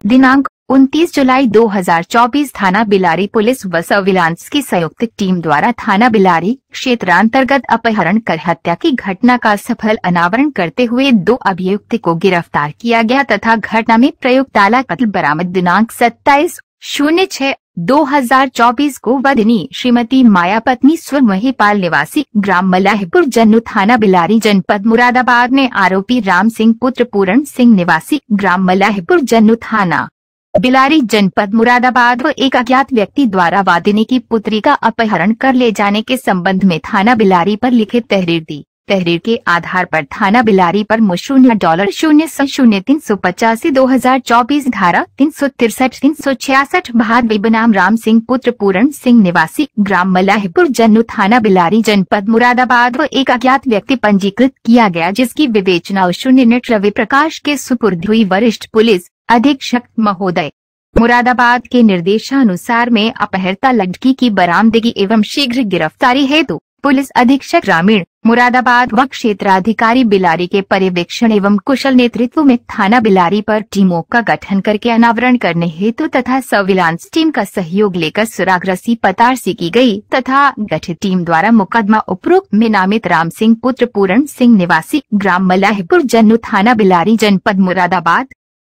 दिनांक 29 जुलाई 2024 थाना बिलारी पुलिस व सर्विलांस की संयुक्त टीम द्वारा थाना बिलारी क्षेत्रांतर्गत अपहरण कर हत्या की घटना का सफल अनावरण करते हुए 2 अभियुक्त को गिरफ्तार किया गया तथा घटना में प्रयुक्त आला कत्ल बरामद। दिनांक 27/06/2024 को वदनी श्रीमती माया पत्नी स्वमहीपाल निवासी ग्राम मलाहपुर जन्नू थाना बिलारी जनपद मुरादाबाद में आरोपी राम सिंह पुत्र पूरण सिंह निवासी ग्राम मलाहपुर जन्नू थाना बिलारी जनपद मुरादाबाद व एक अज्ञात व्यक्ति द्वारा वादिनी की पुत्री का अपहरण कर ले जाने के संबंध में थाना बिलारी पर लिखित तहरीर दी। तहरीर के आधार पर थाना बिलारी पर $0.0385/2024 धारा 363-366 भादवी बनाम राम सिंह पुत्र पूरण सिंह निवासी ग्राम मलाहपुर जन्नू थाना बिलारी जनपद मुरादाबाद व एक अज्ञात व्यक्ति पंजीकृत किया गया, जिसकी विवेचना 0 रवि प्रकाश के सुपुर्द हुई। वरिष्ठ पुलिस अधीक्षक महोदय मुरादाबाद के निर्देशानुसार में अपहृता लड़की की बरामदगी एवं शीघ्र गिरफ्तारी हेतु पुलिस अधीक्षक ग्रामीण मुरादाबाद व क्षेत्राधिकारी बिलारी के पर्यवेक्षण एवं कुशल नेतृत्व में थाना बिलारी पर टीमों का गठन करके अनावरण करने हेतु तथा सर्विलांस टीम का सहयोग लेकर सुरागरसी पतारसी की गई तथा गठित टीम द्वारा मुकदमा उपरोक्त में नामित राम सिंह पुत्र पूरण सिंह निवासी ग्राम मलाहपुर जन्नू थाना बिलारी जनपद मुरादाबाद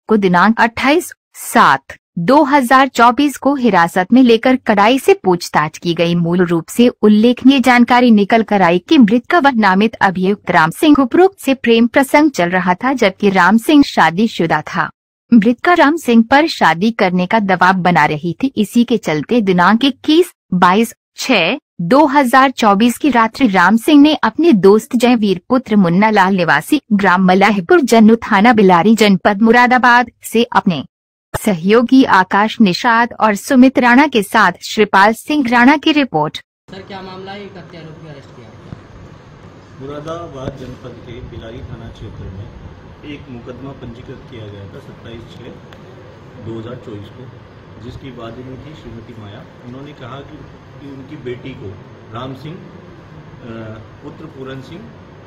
को दिनांक 28/7/2024 को हिरासत में लेकर कड़ाई से पूछताछ की गई। मूल रूप से उल्लेखनीय जानकारी निकल कर आई कि मृतक व नामित अभियुक्त राम सिंह उपरोक्त से प्रेम प्रसंग चल रहा था, जबकि राम सिंह शादीशुदा था। मृतका राम सिंह पर शादी करने का दबाव बना रही थी। इसी के चलते दिनांक 21/22/2024 की रात्रि राम सिंह ने अपने दोस्त जयवीर पुत्र मुन्ना लाल निवासी ग्राम मलाहपुर जन्नू थाना बिलारी जनपद मुरादाबाद से अपने सहयोगी आकाश निषाद और सुमित राणा के साथ श्रीपाल सिंह राणा की रिपोर्ट। सर, क्या मामला है? एक हत्यारोपी को अरेस्ट किया। मुरादाबाद जनपद के बिलारी थाना क्षेत्र में एक मुकदमा पंजीकृत किया गया था 27/6/2024 को, जिसकी वादिनी थी श्रीमती माया। उन्होंने कहा कि उनकी बेटी को राम सिंह पुत्र पूरण सिंह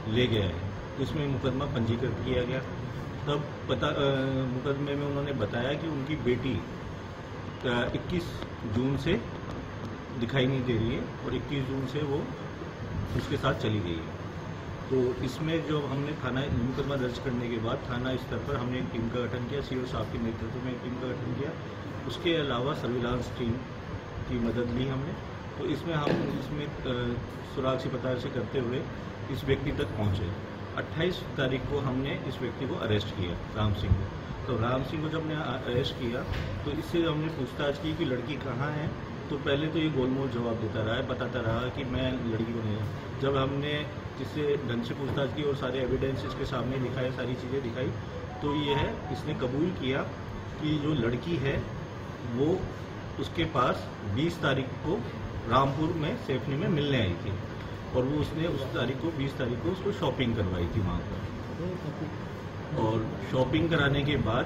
ले गया है। इसमें मुकदमा पंजीकृत किया गया। तब मुकदमे में उन्होंने बताया कि उनकी बेटी 21 जून से दिखाई नहीं दे रही है और 21 जून से वो उसके साथ चली गई है। तो इसमें जो हमने थाना मुकदमा दर्ज करने के बाद थाना स्तर पर हमने एक टीम का गठन किया, सीओ साहब के नेतृत्व में एक टीम का गठन किया। उसके अलावा सर्विलांस टीम की मदद ली हमने। तो इसमें हम सुराग से पता से करते हुए इस व्यक्ति तक पहुँचे। 28 तारीख को हमने इस व्यक्ति को अरेस्ट किया, राम सिंह को। तो राम सिंह को जब हमने अरेस्ट किया तो इससे हमने पूछताछ की कि लड़की कहाँ है। तो पहले तो ये गोलमोल जवाब देता रहा है, बताता रहा कि मैं लड़की को नहीं। जब हमने इससे ढंग से पूछताछ की और सारे एविडेंस इसके सामने दिखाए, सारी चीज़ें दिखाई, तो ये है इसने कबूल किया कि जो लड़की है वो उसके पास 20 तारीख को रामपुर में सेफनी में मिलने आई थी और वो उसने उस तारीख को 20 तारीख को उसको शॉपिंग करवाई थी वहाँ पर। और शॉपिंग कराने के बाद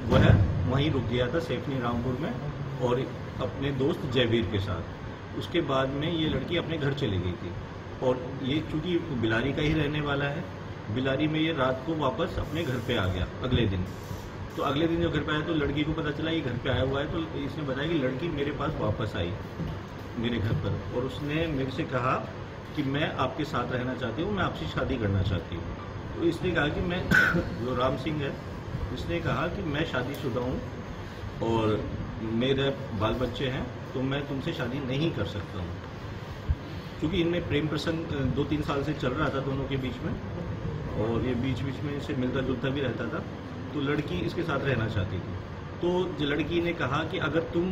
वह वहीं रुक गया था सेफनी रामपुर में और अपने दोस्त जयवीर के साथ। उसके बाद में ये लड़की अपने घर चली गई थी और ये चूँकि बिलारी का ही रहने वाला है, बिलारी में ये रात को वापस अपने घर पे आ गया अगले दिन। तो अगले दिन जब घर पे आया तो लड़की को पता चला ये घर पे आया हुआ है। तो इसने बताया कि लड़की मेरे पास वापस आई मेरे घर पर और उसने मेरे से कहा कि मैं आपके साथ रहना चाहती हूँ, मैं आपसे शादी करना चाहती हूँ। तो इसने कहा कि मैं जो राम सिंह है इसने कहा कि मैं शादीशुदा हूँ और मेरे बाल बच्चे हैं, तो मैं तुमसे शादी नहीं कर सकता हूँ। क्योंकि इनमें प्रेम प्रसंग 2-3 साल से चल रहा था दोनों के बीच में और ये बीच बीच में इसे मिलता जुलता भी रहता था। तो लड़की इसके साथ रहना चाहती थी। तो लड़की ने कहा कि अगर तुम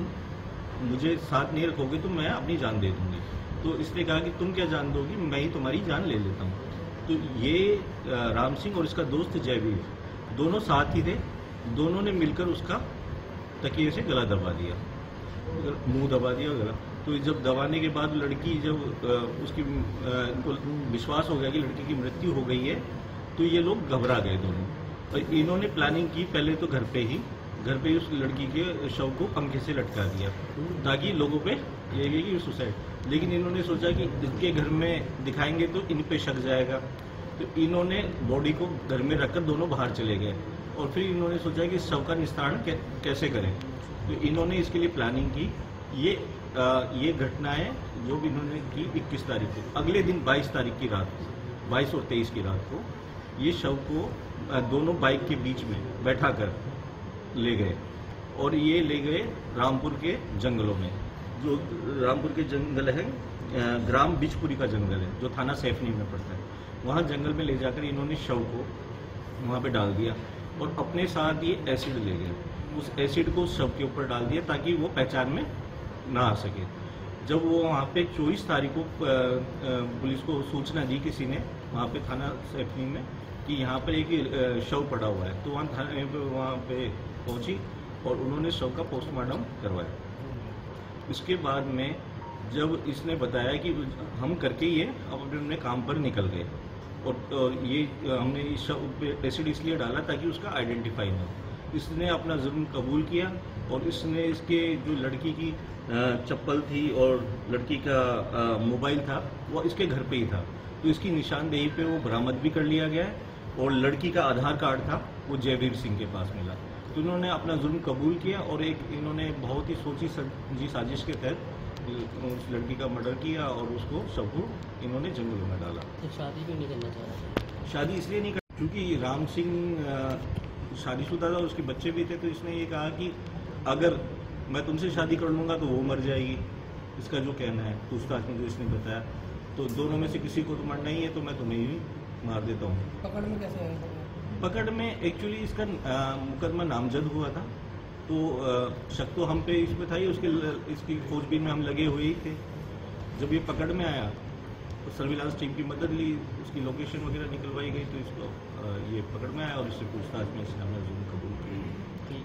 मुझे साथ नहीं रखोगे तो मैं अपनी जान दे दूँगी। तो इसने कहा कि तुम क्या जान दोगी, मैं ही तुम्हारी जान ले लेता हूँ। तो ये राम सिंह और इसका दोस्त जयवीर दोनों साथ ही थे। दोनों ने मिलकर उसका तकिए से गला दबा दिया, मुंह दबा दिया गला। तो जब दबाने के बाद लड़की जब उसकी विश्वास हो गया कि लड़की की मृत्यु हो गई है, तो ये लोग घबरा गए दोनों। और इन्होंने प्लानिंग की पहले तो घर पे उस लड़की के शव को पंखे से लटका दिया ताकि लोगों पे ये कि सुसाइड। लेकिन इन्होंने सोचा कि इसके घर में दिखाएंगे तो इन पे शक जाएगा तो इन्होंने बॉडी को घर में रखकर दोनों बाहर चले गए और फिर इन्होंने सोचा कि शव का निस्तारण कैसे करें। तो इन्होंने इसके लिए प्लानिंग की। ये घटनाएं जो भी इन्होंने की 21 तारीख को, अगले दिन 22 तारीख की रात, 22 और 23 की रात को ये शव को दोनों बाइक के बीच में बैठा कर ले गए और ये ले गए रामपुर के जंगलों में। जो रामपुर के जंगल है, ग्राम बिचपुरी का जंगल है जो थाना सैफनी में पड़ता है। वहाँ जंगल में ले जाकर इन्होंने शव को वहाँ पे डाल दिया और अपने साथ ये एसिड ले गए। उस एसिड को शव के ऊपर डाल दिया ताकि वो पहचान में ना आ सके। जब वो वहाँ पे 24 तारीख को पुलिस को सूचना दी किसी ने वहाँ पे थाना सैफनी में कि यहाँ पर एक शव पड़ा हुआ है, तो वहाँ पे पहुँची और उन्होंने शव का पोस्टमार्टम करवाया। इसके बाद में जब इसने बताया कि हम करके ये अपने काम पर निकल गए और ये हमने इस शव पे एसिड इसलिए डाला ताकि उसका आइडेंटिफाई हो। इसने अपना जुर्म कबूल किया और इसने इसके जो लड़की की चप्पल थी और लड़की का मोबाइल था वो इसके घर पे ही था, तो इसकी निशानदेही पे वो बरामद भी कर लिया गया है और लड़की का आधार कार्ड था वो जयवीर सिंह के पास मिला। तो इन्होंने अपना जुर्म कबूल किया और एक इन्होंने बहुत ही सोची समझी साजिश के तहत उस लड़की का मर्डर किया और उसको सबको इन्होंने जंगलों में डाला। तो शादी क्यों नहीं करना चाह रहे? शादी इसलिए नहीं कर क्योंकि राम सिंह शादीशुदा था, उसके बच्चे भी थे, तो इसने ये कहा कि अगर मैं तुमसे शादी कर लूँगा तो वो मर जाएगी। इसका जो कहना है पूछताछ में जो इसने बताया, तो दोनों में से किसी को तो मरना ही है तो मैं तुम्हें ही मार देता हूँ। पकड़ में कैसे आया? पकड़ में एक्चुअली इसका मुकदमा नामजद हुआ था, तो शक तो हम पे इसमें था ही, इसकी खोजबीन में हम लगे हुए ही थे। जब ये पकड़ में आया तो सर्विलांस टीम की मदद ली, उसकी लोकेशन वगैरह निकलवाई गई, तो इसको ये पकड़ में आया और इससे पूछताछ में इसने अपना जुर्म कबूल किया।